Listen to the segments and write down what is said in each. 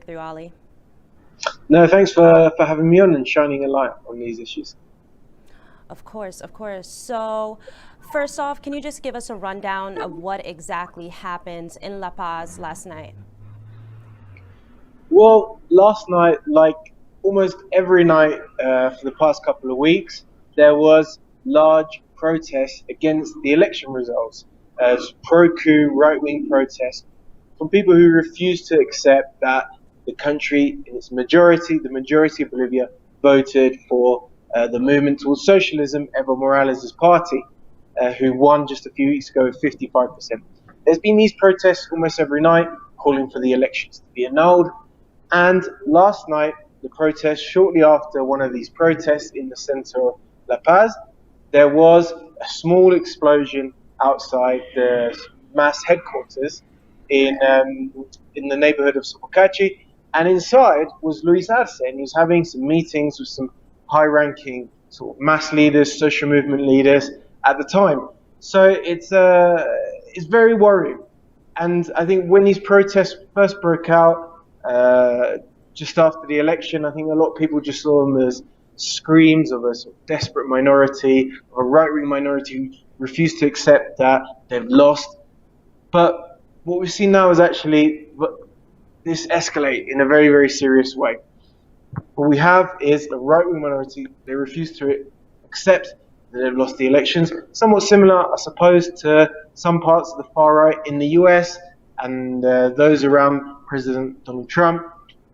breakthrough, Ollie. No, thanks for having me on and shining a light on these issues. Of course, of course. So, first off, can you just give us a rundown of what exactly happened in La Paz last night? Well, last night, like almost every night for the past couple of weeks, there was large protests against the election results, as pro-coup right-wing protests from people who refuse to accept that the country, in its majority, the majority of Bolivia, voted for the movement towards socialism, Evo Morales' party, who won just a few weeks ago with 55%. There's been these protests almost every night, calling for the elections to be annulled. And last night, the protest, shortly after one of these protests in the center of La Paz, there was a small explosion outside the mass headquarters in the neighborhood of Sopocachi. And inside was Luis Arce, and he was having some meetings with some high-ranking sort of mass leaders, social movement leaders at the time. So it's very worrying. And I think when these protests first broke out, just after the election, I think a lot of people just saw them as screams of a sort of desperate minority, of a right-wing minority who refused to accept that they've lost. But what we've seen now is actually this escalate in a very, very serious way. What we have is a right-wing minority. They refuse to accept that they've lost the elections. Somewhat similar, I suppose, to some parts of the far right in the US and those around President Donald Trump,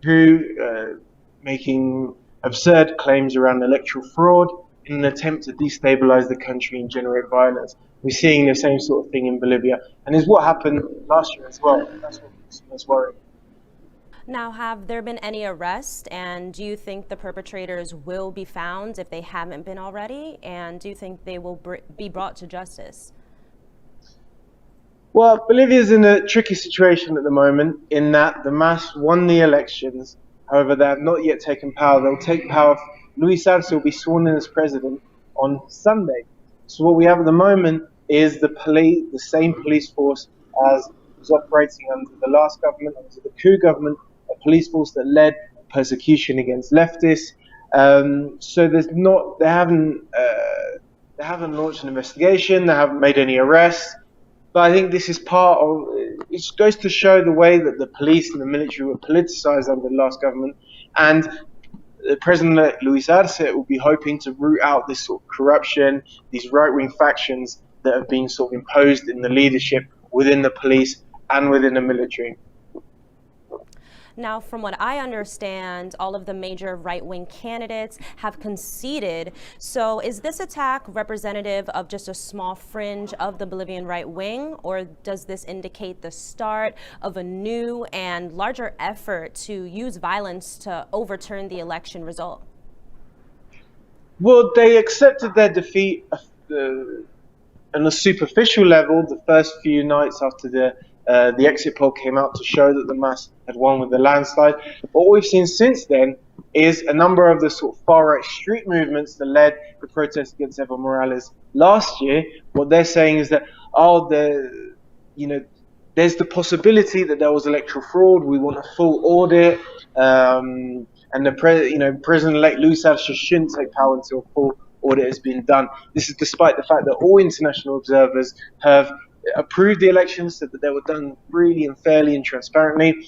who making absurd claims around electoral fraud in an attempt to destabilize the country and generate violence. We're seeing the same sort of thing in Bolivia, and is what happened last year as well. That's what makes us worried. Now, have there been any arrests, and do you think the perpetrators will be found if they haven't been already? And do you think they will be brought to justice? Well, Bolivia's in a tricky situation at the moment in that the MAS won the elections. However, they have not yet taken power. They'll take power. Luis Arce will be sworn in as president on Sunday. So what we have at the moment is the same police force as was operating under the last government, under the coup government, a police force that led persecution against leftists. So they haven't launched an investigation. They haven't made any arrests. But I think this is part of, it goes to show the way that the police and the military were politicized under the last government. And President Luis Arce will be hoping to root out this sort of corruption, these right-wing factions that have been sort of imposed in the leadership within the police and within the military. Now, from what I understand, all of the major right-wing candidates have conceded. So is this attack representative of just a small fringe of the Bolivian right wing, or does this indicate the start of a new and larger effort to use violence to overturn the election result? Well, they accepted their defeat on a superficial level the first few nights after the exit poll came out to show that the MAS had won with the landslide. But what we've seen since then is a number of the sort of far-right street movements that led the protest against Evo Morales last year. What they're saying is that, there's the possibility that there was electoral fraud. We want a full audit, and President-elect Luis Arce shouldn't take power until a full audit has been done. This is despite the fact that all international observers have approved the elections, said that they were done freely and fairly and transparently.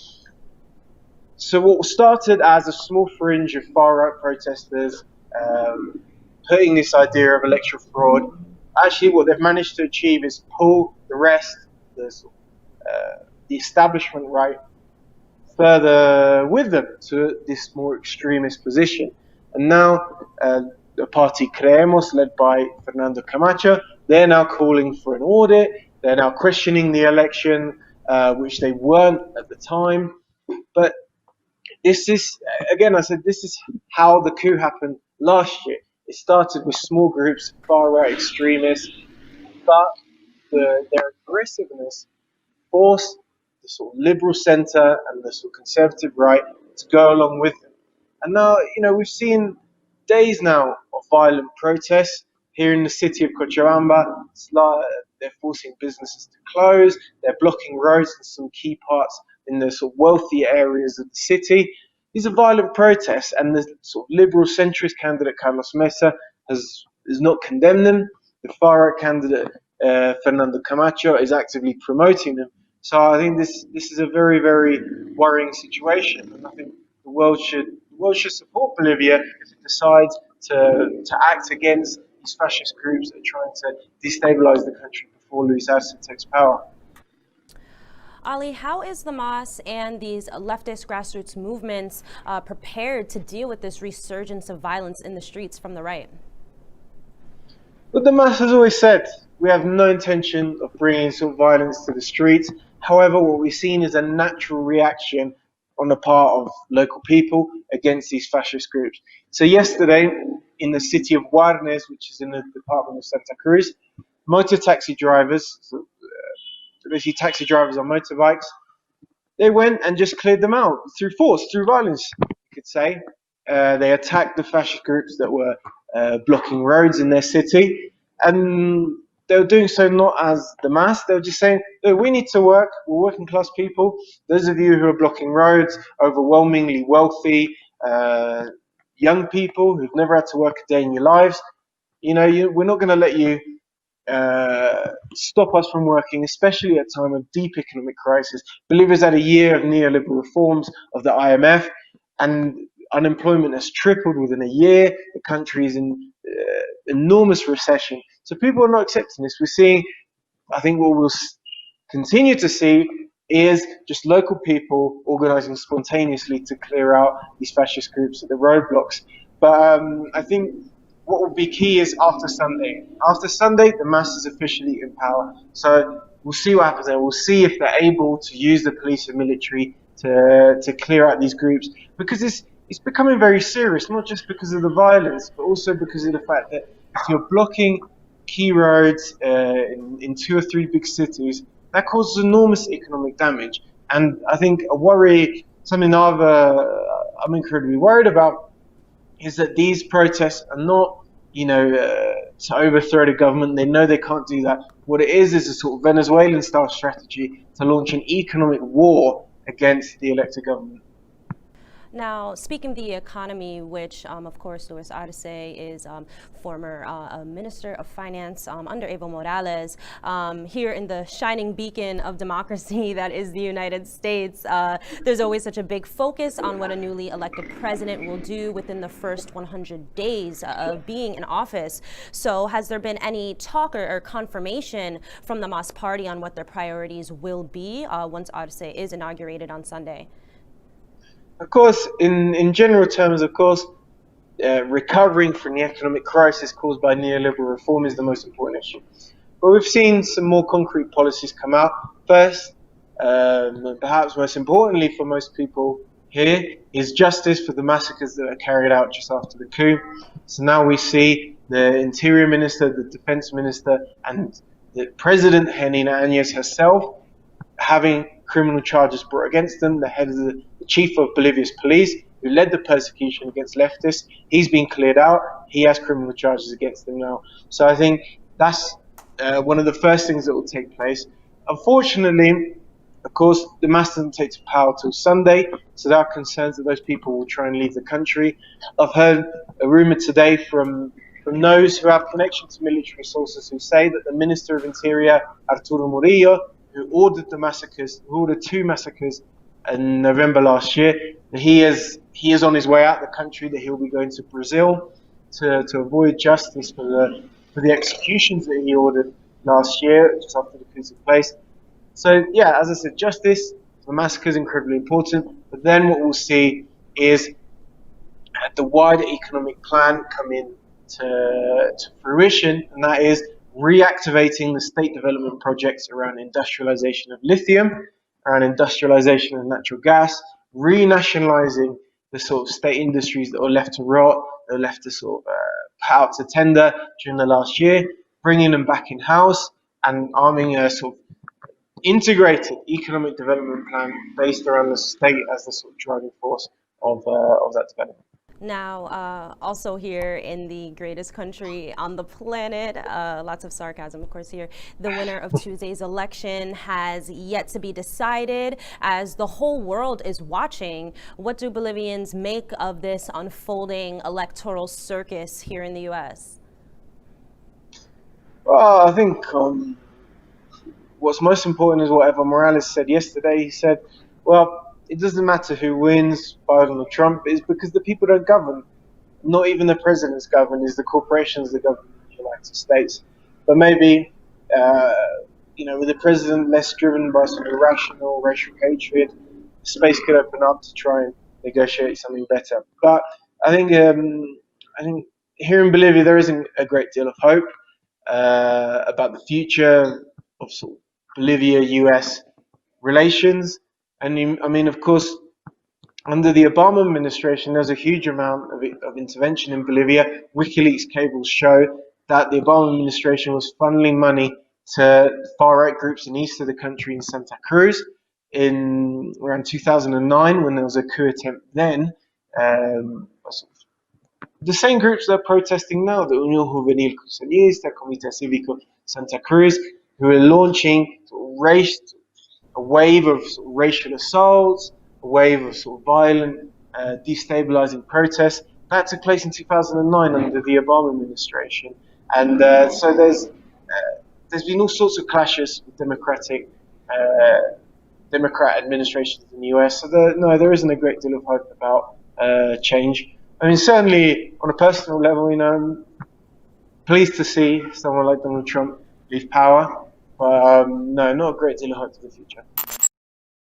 So what started as a small fringe of far-right protesters putting this idea of electoral fraud, actually what they've managed to achieve is pull the rest, the establishment right, further with them to this more extremist position. And now the party Creemos, led by Fernando Camacho, they're now calling for an audit. They're now questioning the election, which they weren't at the time. But this is, again, I said, this is how the coup happened last year. It started with small groups, far-right extremists, but their aggressiveness forced the sort of liberal centre and the sort of conservative right to go along with them. And now, we've seen days now of violent protests here in the city of Cochabamba. They're forcing businesses to close. They're blocking roads in some key parts. in the sort of wealthier areas of the city. These are violent protests, and the sort of liberal centrist candidate Carlos Mesa has not condemned them. The far right candidate Fernando Camacho is actively promoting them. So I think this is a very, very worrying situation, and I think the world should support Bolivia if it decides to act against these fascist groups that are trying to destabilize the country before Luis Arce takes power. Ollie, how is the MAS and these leftist grassroots movements prepared to deal with this resurgence of violence in the streets from the right? But the MAS has always said we have no intention of bringing sort of violence to the streets. However, what we've seen is a natural reaction on the part of local people against these fascist groups. So yesterday, in the city of Guarnes, which is in the department of Santa Cruz, motor taxi drivers, basically taxi drivers on motorbikes, they went and just cleared them out through force, through violence, you could say. They attacked the fascist groups that were blocking roads in their city, and they were doing so not as the MAS. They were just saying, look, we need to work, we're working class people. Those of you who are blocking roads, overwhelmingly wealthy, young people who've never had to work a day in your lives, we're not going to let you stop us from working, especially at a time of deep economic crisis. Bolivia's had a year of neoliberal reforms of the IMF, and unemployment has tripled within a year. The country is in enormous recession. So people are not accepting this. We're seeing, I think what we'll continue to see is just local people organizing spontaneously to clear out these fascist groups at the roadblocks. But I think what will be key is after Sunday. After Sunday, the MAS is officially in power. So we'll see what happens there. We'll see if they're able to use the police and military to clear out these groups. Because it's becoming very serious, not just because of the violence, but also because of the fact that if you're blocking key roads in 2 or 3 big cities, that causes enormous economic damage. And I think something I'm incredibly worried about, is that these protests are not, to overthrow the government. They know they can't do that. What it is a sort of Venezuelan-style strategy to launch an economic war against the elected government. Now, speaking of the economy, which, of course, Luis Arce is former Minister of Finance under Evo Morales, here in the shining beacon of democracy that is the United States, there's always such a big focus on what a newly elected president will do within the first 100 days of being in office. So has there been any talk or confirmation from the MAS party on what their priorities will be once Arce is inaugurated on Sunday? Of course, in general terms, recovering from the economic crisis caused by neoliberal reform is the most important issue. But we've seen some more concrete policies come out. First, perhaps most importantly for most people here, is justice for the massacres that were carried out just after the coup. So now we see the Interior Minister, the Defense Minister, and the President, Janina Áñez herself, having criminal charges brought against them. The head of the chief of Bolivia's police, who led the persecution against leftists, he's been cleared out. He has criminal charges against him now. So I think that's one of the first things that will take place. Unfortunately, of course, the MAS doesn't take to power till Sunday, so there are concerns that those people will try and leave the country. I've heard a rumor today from those who have connection to military sources who say that the Minister of Interior, Arturo Murillo, who ordered 2 massacres in November last year, that he is on his way out of the country, that he'll be going to Brazil to avoid justice for the executions that he ordered last year, just after the coup took place. So yeah, as I said, justice, the massacre is incredibly important, but then what we'll see is the wider economic plan come in to fruition, and that is reactivating the state development projects around industrialization of lithium, around industrialization of natural gas, renationalizing the sort of state industries that were left to rot, that were left to sort of put out to tender during the last year, bringing them back in-house and arming a sort of integrated economic development plan based around the state as the sort of driving force of that development. Now, also here in the greatest country on the planet, lots of sarcasm, of course, here. The winner of Tuesday's election has yet to be decided as the whole world is watching. What do Bolivians make of this unfolding electoral circus here in the U.S.? Well, I think what's most important is what Evo Morales said yesterday. He said, well, it doesn't matter who wins, Biden or Trump, it's because the people don't govern. Not even the presidents govern, it's the corporations that govern in the United States. But maybe, with the president less driven by some irrational racial hatred, space could open up to try and negotiate something better. But I think here in Bolivia there isn't a great deal of hope about the future of sort of Bolivia-US relations. And I mean, of course, under the Obama administration, there's a huge amount of intervention in Bolivia. WikiLeaks cables show that the Obama administration was funneling money to far-right groups in east of the country in Santa Cruz in around 2009 when there was a coup attempt then. The same groups that are protesting now, the Unión Juvenil Cruceñista, Comité Cívico Santa Cruz, who are launching a wave of racial assaults, a wave of violent, destabilizing protests. That took place in 2009 under the Obama administration. And so there's been all sorts of clashes with Democrat administrations in the US. So there isn't a great deal of hope about change. I mean, certainly on a personal level, I'm pleased to see someone like Donald Trump leave power. But no, not a great deal of hope for the future.